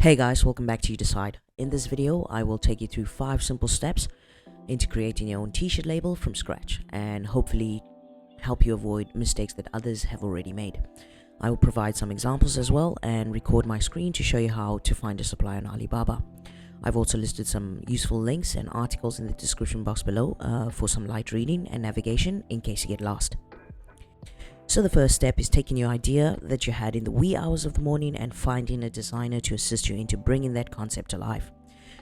Hey guys, welcome back to UDCYD. In this video, I will take you through 5 simple steps into creating your own t-shirt label from scratch and hopefully help you avoid mistakes that others have already made. I will provide some examples as well and record my screen to show you how to find a supplier on Alibaba. I've also listed some useful links and articles in the description box below for some light reading and navigation in case you get lost. So the first step is taking your idea that you had in the wee hours of the morning and finding a designer to assist you into bringing that concept to life.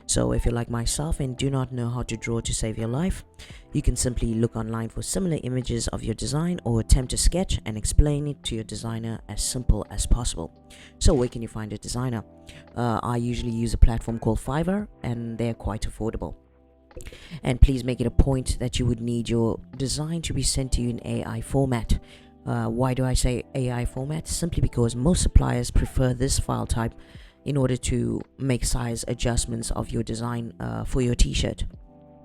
So if you're like myself and do not know how to draw to save your life, you can simply look online for similar images of your design or attempt to sketch and explain it to your designer as simple as possible. So where can you find a designer? I usually use a platform called Fiverr and they're quite affordable. And please make it a point that you would need your design to be sent to you in AI format. Why do I say AI format? Simply because most suppliers prefer this file type in order to make size adjustments of your design for your t-shirt.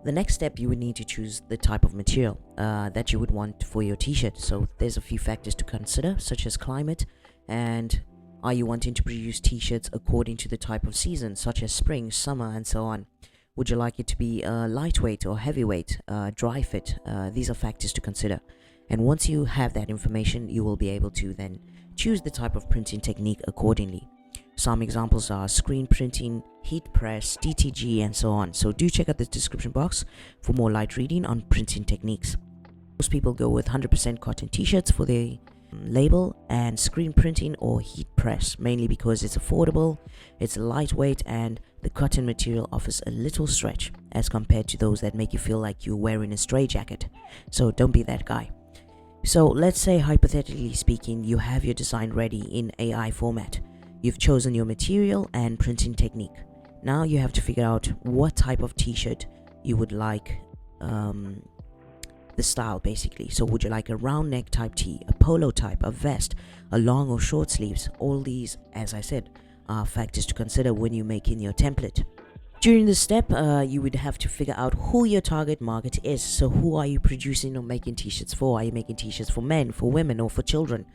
The next step, you would need to choose the type of material that you would want for your t-shirt. So there's a few factors to consider, such as climate, and are you wanting to produce t-shirts according to the type of season, such as spring, summer, and so on. Would you like it to be lightweight or heavyweight, dry fit? These are factors to consider. And once you have that information, you will be able to then choose the type of printing technique accordingly. Some examples are screen printing, heat press, DTG, and so on. So do check out the description box for more light reading on printing techniques. Most people go with 100% cotton t-shirts for their label and screen printing or heat press, mainly because it's affordable, it's lightweight, and the cotton material offers a little stretch as compared to those that make you feel like you're wearing a straitjacket. So don't be that guy. So let's say, hypothetically speaking, you have your design ready in AI format. You've chosen your material and printing technique. Now you have to figure out what type of t-shirt you would like, the style basically. So would you like a round neck type tee, a polo type, a vest, a long or short sleeves? All these, as I said, are factors to consider when you're making your template. During this step, you would have to figure out who your target market is. So who are you producing or making t-shirts for? Are you making t-shirts for men, for women, or for children?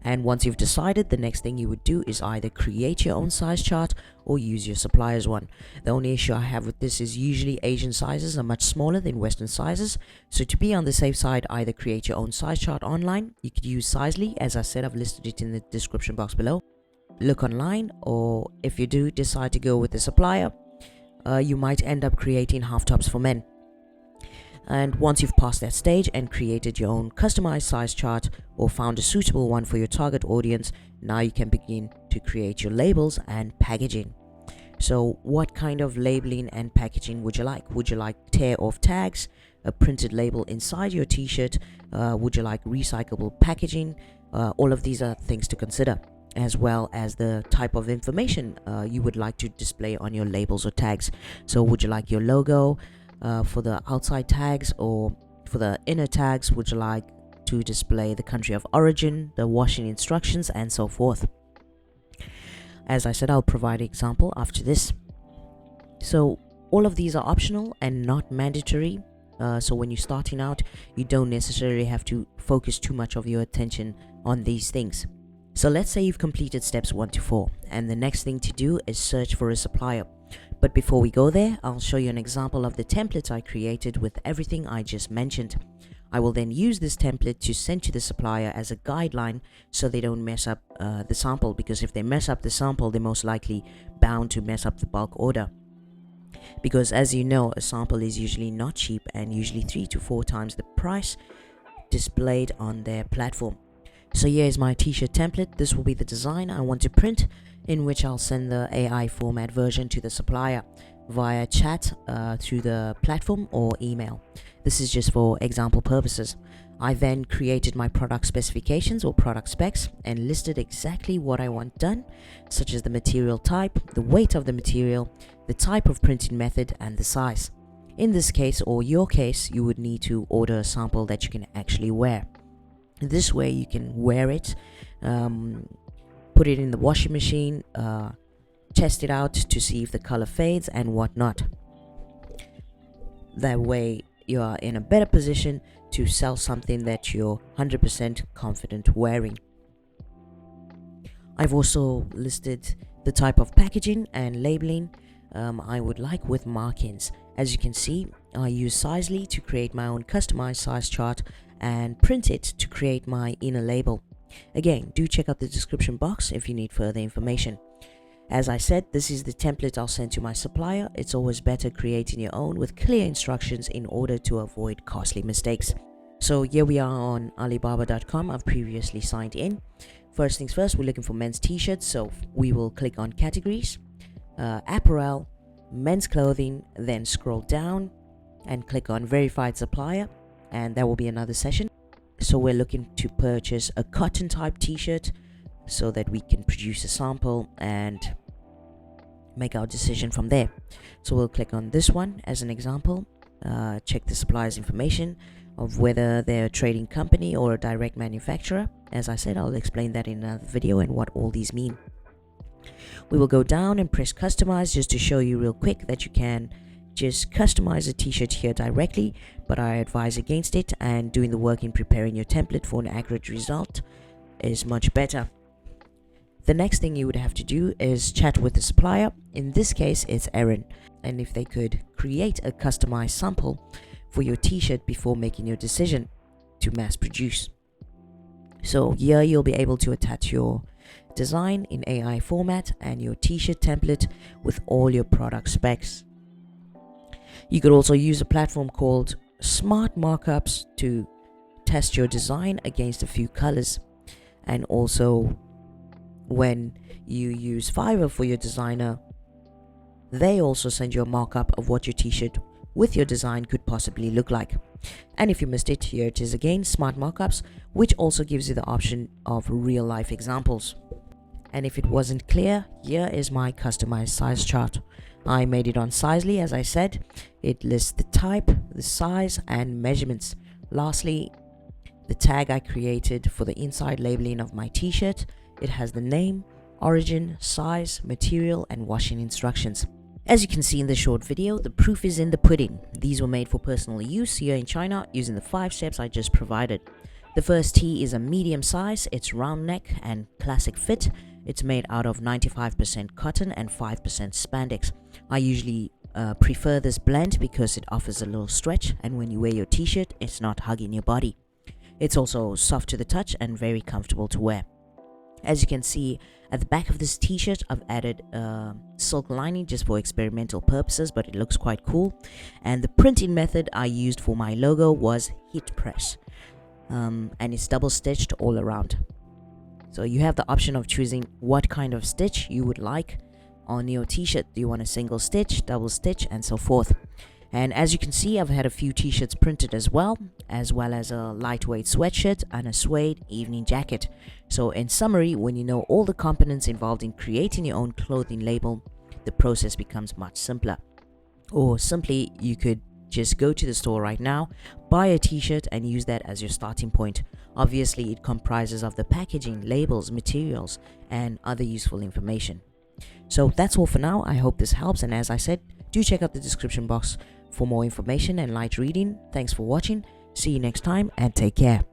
And once you've decided, the next thing you would do is either create your own size chart or use your supplier's one. The only issue I have with this is usually Asian sizes are much smaller than Western sizes. So to be on the safe side, either create your own size chart online. You could use Sizely, as I said, I've listed it in the description box below. Look online, or if you do decide to go with a supplier, you might end up creating half tops for men. And once you've passed that stage and created your own customized size chart or found a suitable one for your target audience, now you can begin to create your labels and packaging. So what kind of labeling and packaging would you like? Would you like tear off tags, a printed label inside your t-shirt? Would you like recyclable packaging? All of these are things to consider, as well as the type of information you would like to display on your labels or tags. So would you like your logo for the outside tags, or for the inner tags, would you like to display the country of origin, the washing instructions, and so forth? As I said, I'll provide an example after this. So all of these are optional and not mandatory. So when you're starting out, you don't necessarily have to focus too much of your attention on these things. So let's say you've completed steps 1 to 4, and the next thing to do is search for a supplier. But before we go there, I'll show you an example of the template I created with everything I just mentioned. I will then use this template to send to the supplier as a guideline so they don't mess up the sample, because if they mess up the sample, they're most likely bound to mess up the bulk order. Because as you know, a sample is usually not cheap and usually 3 to 4 times the price displayed on their platform. So here is my t-shirt template. This will be the design I want to print, in which I'll send the AI format version to the supplier via chat through the platform or email. This is just for example purposes. I then created my product specifications or product specs and listed exactly what I want done, such as the material type, the weight of the material, the type of printing method, and the size. In this case, or your case, you would need to order a sample that you can actually wear. This way you can wear it, put it in the washing machine, test it out to see if the color fades and whatnot. That way you are in a better position to sell something that you're 100% confident wearing. I've also listed The type of packaging and labeling I would like with markings. As you can see, I use Sizely to create my own customized size chart and print it to create my inner label. Again, do check out the description box if you need further information. As I said, this is the template I'll send to my supplier. It's always better creating your own with clear instructions in order to avoid costly mistakes. So here we are on Alibaba.com. I've previously signed in. First things first, we're looking for men's t-shirts, so we will click on categories, apparel, men's clothing, then scroll down and click on verified supplier, and that will be another session. So we're looking to purchase a cotton type t-shirt so that we can produce a sample and make our decision from there. So we'll click on this one as an example, check the supplier's information of whether they're a trading company or a direct manufacturer. As I said, I'll explain that in another video and what all these mean. We will go down and press customize just to show you real quick that you can just customize a t-shirt here directly, but I advise against it, and doing the work in preparing your template for an accurate result is much better. The next thing you would have to do is chat with the supplier. In this case, it's Erin, and if they could create a customized sample for your t-shirt before making your decision to mass produce. So here you'll be able to attach your design in AI format and your t-shirt template with all your product specs. You could also use a platform called Smartmockups to test your design against a few colors. And also, when you use Fiverr for your designer, they also send you a mock-up of what your t-shirt with your design could possibly look like. And if you missed it, here it is again, Smartmockups, which also gives you the option of real life examples. And if it wasn't clear, here is my customized size chart. I made it on Sizely, as I said. It lists the type, the size, and measurements. Lastly, the tag I created for the inside labeling of my t-shirt. It has the name, origin, size, material, and washing instructions. As you can see in the short video, the proof is in the pudding. These were made for personal use here in China using the 5 steps I just provided. The first tee is a medium size, it's round neck and classic fit. It's made out of 95% cotton and 5% spandex. I usually prefer this blend because it offers a little stretch, and when you wear your t-shirt, it's not hugging your body. It's also soft to the touch and very comfortable to wear. As you can see at the back of this t-shirt, I've added silk lining just for experimental purposes, but it looks quite cool. And the printing method I used for my logo was heat press, and it's double stitched all around. So you have the option of choosing what kind of stitch you would like on your t-shirt. Do you want a single stitch, double stitch, and so forth? And as you can see, I've had a few t-shirts printed as well as a lightweight sweatshirt and a suede evening jacket. So in summary, when you know all the components involved in creating your own clothing label, the process becomes much simpler. Or simply, you could just go to the store right now, buy a t-shirt, and use that as your starting point. Obviously, it comprises of the packaging, labels, materials, and other useful information. So that's all for now. I hope this helps, and as I said, do check out the description box for more information and light reading. Thanks for watching. See you next time, and take care.